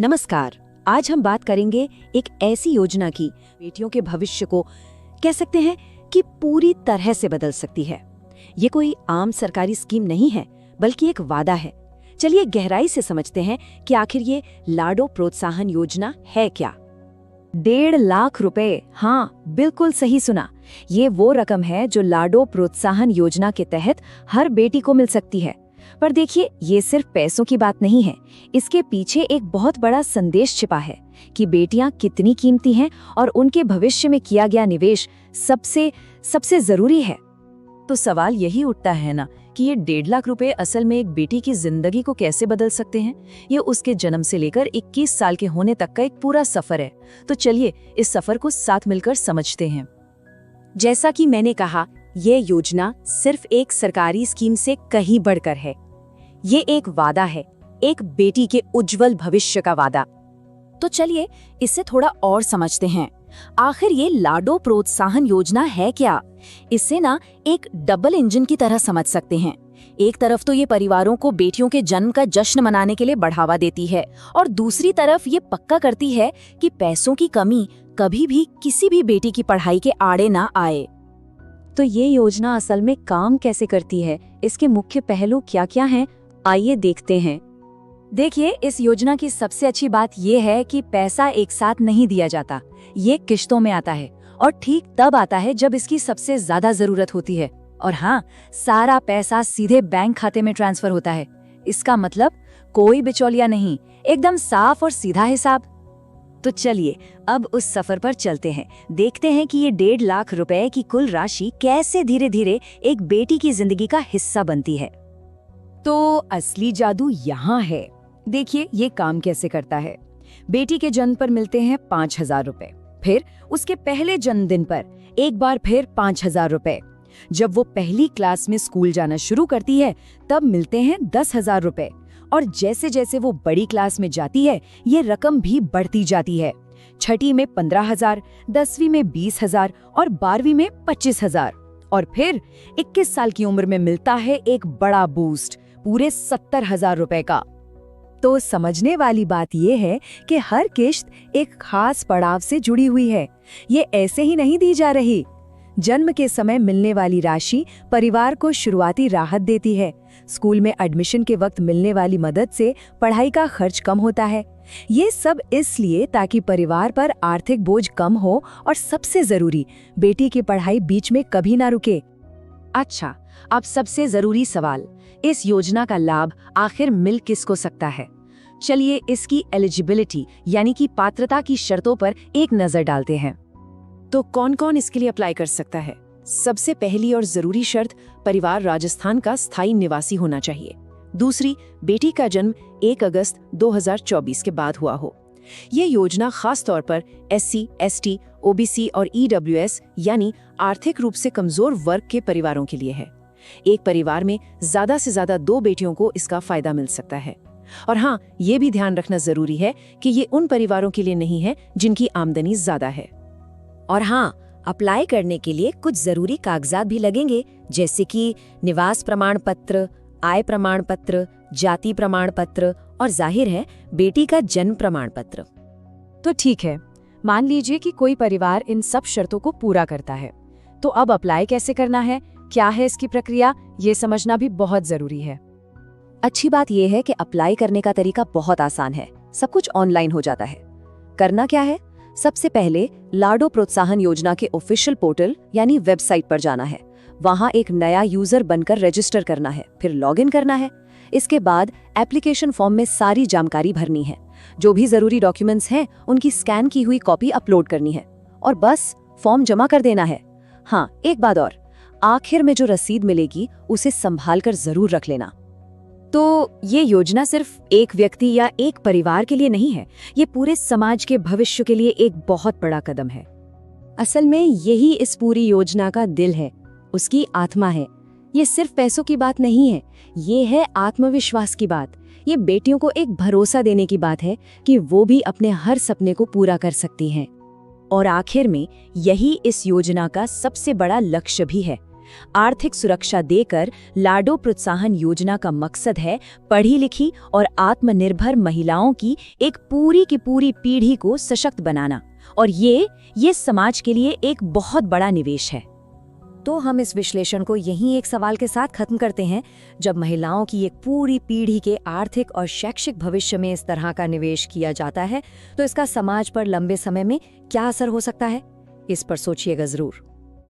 नमस्कार। आज हम बात करेंगे एक ऐसी योजना की बेटियों के भविष्य को कह सकते हैं कि पूरी तरह से बदल सकती है। ये कोई आम सरकारी स्कीम नहीं है, बल्कि एक वादा है। चलिए गहराई से समझते हैं कि आखिर ये लाडो प्रोत्साहन योजना है क्या। 1.5 लाख रुपए, हाँ बिल्कुल सही सुना। ये वो रकम है जो लाडो प्रोत्साहन योजना के तहत हर बेटी को मिल सकती है। पर देखिए, ये सिर्फ पैसों की बात नहीं है। इसके पीछे एक बहुत बड़ा संदेश छिपा है कि बेटियां कितनी कीमती हैं और उनके भविष्य में किया गया निवेश सबसे जरूरी है। तो सवाल यही उठता है ना कि ये 1.5 लाख रुपए असल में एक बेटी की जिंदगी को कैसे बदल सकते हैं। ये उसके जन्म से लेकर 21 साल के होने तक का एक पूरा सफर है। तो चलिए इस सफर को साथ मिलकर समझते हैं। जैसा कि मैंने कहा, ये योजना सिर्फ एक सरकारी स्कीम से कहीं बढ़कर है। ये एक वादा है, एक बेटी के उज्जवल भविष्य का वादा। तो चलिए इससे थोड़ा और समझते हैं। आखिर ये लाडो प्रोत्साहन योजना है क्या? इसे ना एक डबल इंजन की तरह समझ सकते हैं। एक तरफ तो ये परिवारों को बेटियों के जन्म का जश्न मनाने के लिए बढ़ावा देती है, और दूसरी तरफ ये पक्का करती है कि पैसों की कमी कभी भी किसी भी बेटी की पढ़ाई के आड़े ना आए। तो ये योजना असल में काम कैसे करती है, इसके मुख्य पहलू क्या-क्या हैं, आइए देखते हैं। देखिए, इस योजना की सबसे अच्छी बात ये है कि पैसा एक साथ नहीं दिया जाता। ये किश्तों में आता है, और ठीक तब आता है जब इसकी सबसे ज्यादा जरूरत होती है। और हाँ, सारा पैसा सीधे बैंक खाते में ट्रांसफर होता है। इसका मतलब कोई बिचौलिया नहीं, एकदम साफ और सीधा हिसाब। तो चलिए अब उस सफर पर चलते हैं। देखते हैं कि ये 1.5 लाख रुपए की कुल राशि कैसे धीरे धीरे एक बेटी की जिंदगी का हिस्सा बनती है। तो असली जादू यहाँ है। देखिए ये काम कैसे करता है। बेटी के जन्म पर मिलते हैं 5,000 रुपए, फिर उसके पहले जन्मदिन पर एक बार फिर 5,000 रुपए। जब वो पहली क्लास में स्कूल जाना शुरू करती है तब मिलते हैं 10,000 रुपए, और जैसे जैसे वो बड़ी क्लास में जाती है ये रकम भी बढ़ती जाती है। छठी में 15,000, 10वीं में 20,000 और 12वीं में 25,000, और फिर 21 साल की उम्र में मिलता है एक बड़ा बूस्ट, पूरे 70,000 रुपए का। तो समझने वाली बात ये है कि हर किश्त एक खास पड़ाव से जुड़ी हुई है। ये ऐसे ही नहीं दी जा रही। जन्म के समय मिलने वाली राशि परिवार को शुरुआती राहत देती है। स्कूल में एडमिशन के वक्त मिलने वाली मदद से पढ़ाई का खर्च कम होता है। ये सब इसलिए ताकि परिवार पर आर्थिक बोझ कम हो, और सबसे जरूरी, बेटी की पढ़ाई बीच में कभी ना रुके। अच्छा, अब सबसे जरूरी सवाल, इस योजना का लाभ आखिर मिल किसको सकता है? चलिए इसकी एलिजिबिलिटी यानी कि पात्रता की शर्तों पर एक नजर डालते हैं। तो कौन कौन इसके लिए अप्लाई कर सकता है? सबसे पहली और जरूरी शर्त, परिवार राजस्थान का स्थायी निवासी होना चाहिए। दूसरी, बेटी का जन्म 1 अगस्त 2024 के बाद हुआ हो। ये योजना खास तौर पर SC, ST, OBC और EWS यानी आर्थिक रूप से कमजोर वर्ग के परिवारों के लिए है। एक परिवार में ज्यादा से ज्यादा 2 बेटियों को इसका फायदा मिल सकता है। और हाँ, ये भी ध्यान रखना जरूरी है कि ये उन परिवारों के लिए नहीं है जिनकी आमदनी ज्यादा है। और हाँ, अप्लाई करने के लिए कुछ जरूरी कागजात भी लगेंगे, जैसे कि निवास प्रमाण पत्र, आय प्रमाण पत्र, जाति प्रमाण पत्र और जाहिर है बेटी का जन्म प्रमाण पत्र। तो ठीक है, मान लीजिए कि कोई परिवार इन सब शर्तों को पूरा करता है। तो अब अप्लाई कैसे करना है, क्या है इसकी प्रक्रिया, ये समझना भी बहुत जरूरी है। अच्छी बात यह है कि अप्लाई करने का तरीका बहुत आसान है। सब कुछ ऑनलाइन हो जाता है। करना क्या है? सबसे पहले लाडो प्रोत्साहन योजना के ऑफिशियल पोर्टल यानी वेबसाइट पर जाना है। वहां एक नया यूजर बनकर रजिस्टर करना है, फिर लॉगिन करना है। इसके बाद एप्लीकेशन फॉर्म में सारी जानकारी भरनी है। जो भी जरूरी डॉक्यूमेंट्स हैं उनकी स्कैन की हुई कॉपी अपलोड करनी है, और बस फॉर्म जमा कर देना है। हाँ, एक बात और, आखिर में जो रसीद मिलेगी उसे संभाल कर जरूर रख लेना। तो ये योजना सिर्फ एक व्यक्ति या एक परिवार के लिए नहीं है, ये पूरे समाज के भविष्य के लिए एक बहुत बड़ा कदम है। असल में यही इस पूरी योजना का दिल है, उसकी आत्मा है। ये सिर्फ पैसों की बात नहीं है, ये है आत्मविश्वास की बात। ये बेटियों को एक भरोसा देने की बात है कि वो भी अपने हर सपने को पूरा कर सकती हैं। और आखिर में यही इस योजना का सबसे बड़ा लक्ष्य भी है। आर्थिक सुरक्षा देकर लाडो प्रोत्साहन योजना का मकसद है पढ़ी लिखी और आत्मनिर्भर महिलाओं की एक पूरी की पूरी पीढ़ी को सशक्त बनाना। और ये समाज के लिए एक बहुत बड़ा निवेश है। तो हम इस विश्लेषण को यहीं एक सवाल के साथ खत्म करते हैं। जब महिलाओं की एक पूरी पीढ़ी के आर्थिक और शैक्षिक भविष्य में इस तरह का निवेश किया जाता है, तो इसका समाज पर लंबे समय में क्या असर हो सकता है, इस पर सोचिएगा जरूर।